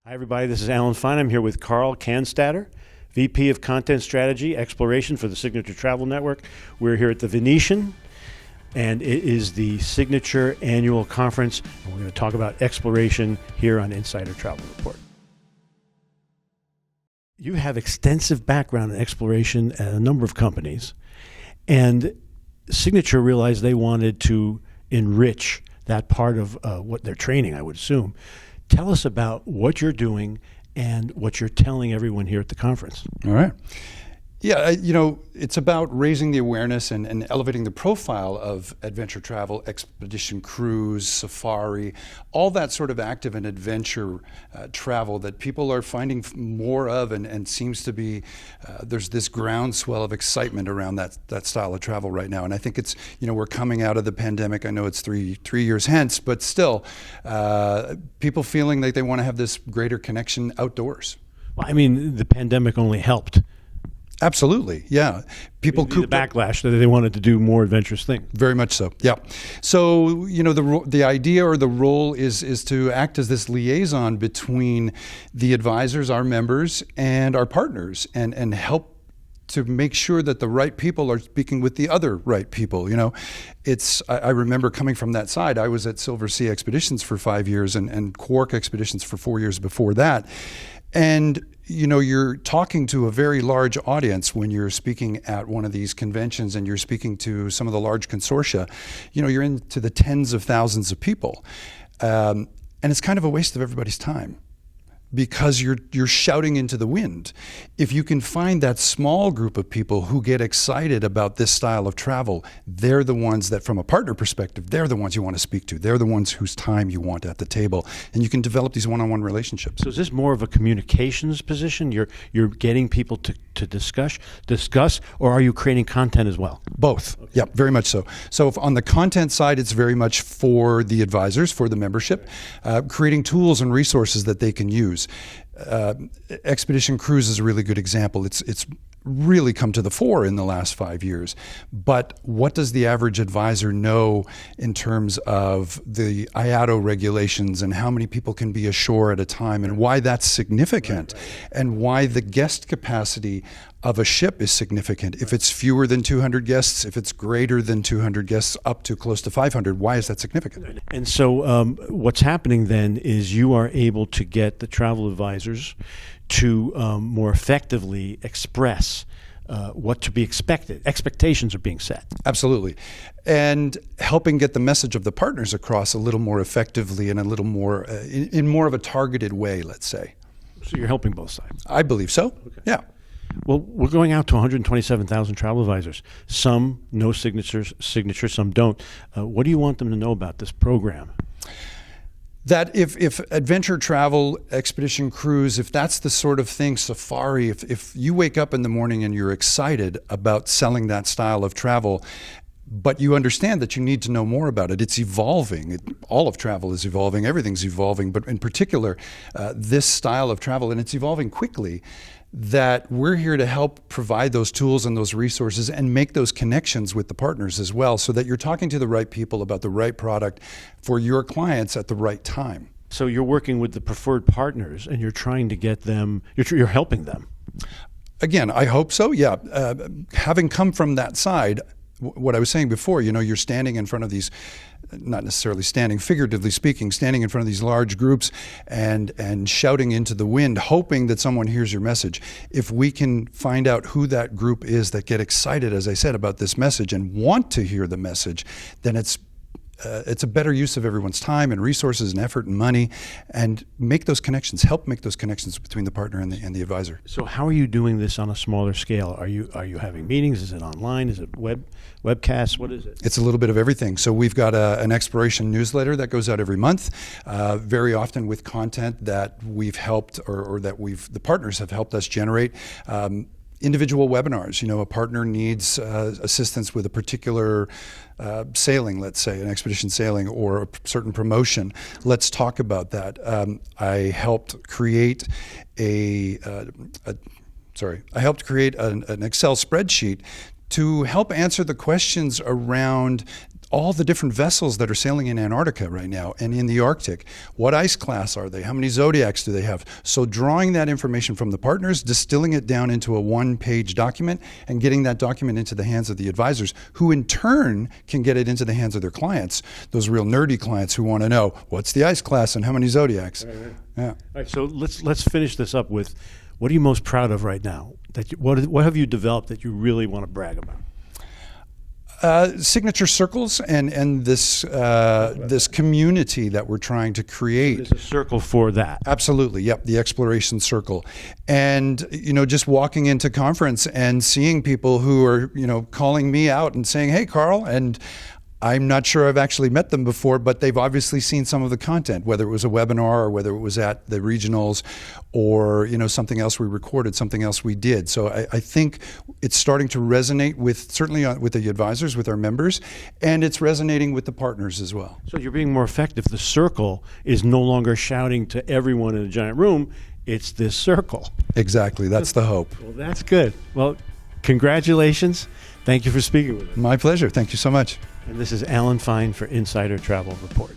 Hi, everybody. This is Alan Fine. I'm here with Carl Canstatter, VP of Content Strategy Exploration for the Signature Travel Network. We're here at the Venetian, and it is the Signature Annual Conference. And we're going to talk about exploration here on Insider Travel Report. You have extensive background in exploration at a number of companies, and Signature realized they wanted to enrich that part of what they're training, I would assume. Tell us about what you're doing and what you're telling everyone here at the conference. All right. Yeah, it's about raising the awareness and elevating the profile of adventure travel, expedition cruise, safari, all that sort of active and adventure travel that people are finding more of, and seems to be, there's this groundswell of excitement around that style of travel right now. And I think it's, we're coming out of the pandemic. I know it's three years hence, but still, people feeling like they want to have this greater connection outdoors. Well, I mean, the pandemic only helped. Absolutely, yeah. People the backlash that they wanted to do more adventurous things. Very much so, yeah. So the idea or the role is to act as this liaison between the advisors, our members, and our partners, and help to make sure that the right people are speaking with the other right people. I remember coming from that side. I was at Silver Sea Expeditions for 5 years and Quark Expeditions for 4 years before that, and you're talking to a very large audience when you're speaking at one of these conventions, and you're speaking to some of the large consortia. You're into the tens of thousands of people, and it's kind of a waste of everybody's time, because you're shouting into the wind. If you can find that small group of people who get excited about this style of travel, they're the ones that, from a partner perspective, they're the ones you want to speak to. They're the ones whose time you want at the table, and you can develop these one-on-one relationships. So is this more of a communications position? You're getting people to discuss, or are you creating content as well? Both. Okay. Yeah, very much so. So on the content side, it's very much for the advisors, for the membership, creating tools and resources that they can use. Expedition Cruise is a really good example. It's really come to the fore in the last 5 years. But what does the average advisor know in terms of the IATO regulations and how many people can be ashore at a time, and why that's significant, and why the guest capacity of a ship is significant? If it's fewer than 200 guests, if it's greater than 200 guests, up to close to 500, why is that significant? And so what's happening then is you are able to get the travel advisors to more effectively express what to be expected. Expectations are being set. Absolutely. And helping get the message of the partners across a little more effectively and a little more, in more of a targeted way, let's say. So you're helping both sides? I believe so, okay. Yeah. Well, we're going out to 127,000 travel advisors. Some know signatures, some don't. What do you want them to know about this program? That if adventure travel, expedition cruise, if that's the sort of thing, safari, if you wake up in the morning and you're excited about selling that style of travel, but you understand that you need to know more about it. It's evolving. All of travel is evolving. Everything's evolving. But in particular, this style of travel, and it's evolving quickly, that we're here to help provide those tools and those resources and make those connections with the partners as well, so that you're talking to the right people about the right product for your clients at the right time. So you're working with the preferred partners, and you're trying to get them, you're helping them. Again, I hope so, yeah. Having come from that side, what I was saying before, you're standing in front of these, not necessarily standing, figuratively speaking, standing in front of these large groups and shouting into the wind, hoping that someone hears your message. If we can find out who that group is that get excited, as I said, about this message and want to hear the message, then it's a better use of everyone's time and resources and effort and money, and make those connections, help make those connections between the partner and the advisor. So how are you doing this on a smaller scale? Are you having meetings? Is it online? Is it webcasts? What is it? It's a little bit of everything. So we've got an exploration newsletter that goes out every month, very often with content that we've helped or that the partners have helped us generate. Individual webinars. A partner needs assistance with a particular sailing, let's say, an expedition sailing or a certain promotion. Let's talk about that. I helped create an Excel spreadsheet to help answer the questions around all the different vessels that are sailing in Antarctica right now and in the Arctic. What ice class are they? How many Zodiacs do they have? So drawing that information from the partners, distilling it down into a one-page document, and getting that document into the hands of the advisors, who in turn can get it into the hands of their clients, those real nerdy clients who want to know what's the ice class and how many Zodiacs. Right. Yeah. All right, so let's finish this up with, what are you most proud of right now? What have you developed that you really want to brag about? Signature circles and this this community that we're trying to create. There's a circle for that. Absolutely, yep, the exploration circle. And just walking into conference and seeing people who are calling me out and saying, "Hey, Carl," and I'm not sure I've actually met them before, but they've obviously seen some of the content, whether it was a webinar or whether it was at the regionals or something else we recorded, something else we did. So I think it's starting to resonate certainly with the advisors, with our members, and it's resonating with the partners as well. So you're being more effective. The circle is no longer shouting to everyone in a giant room. It's this circle. Exactly. That's the hope. Well, that's good. Well, congratulations. Thank you for speaking with us. My pleasure. Thank you so much. And this is Alan Fine for Insider Travel Report.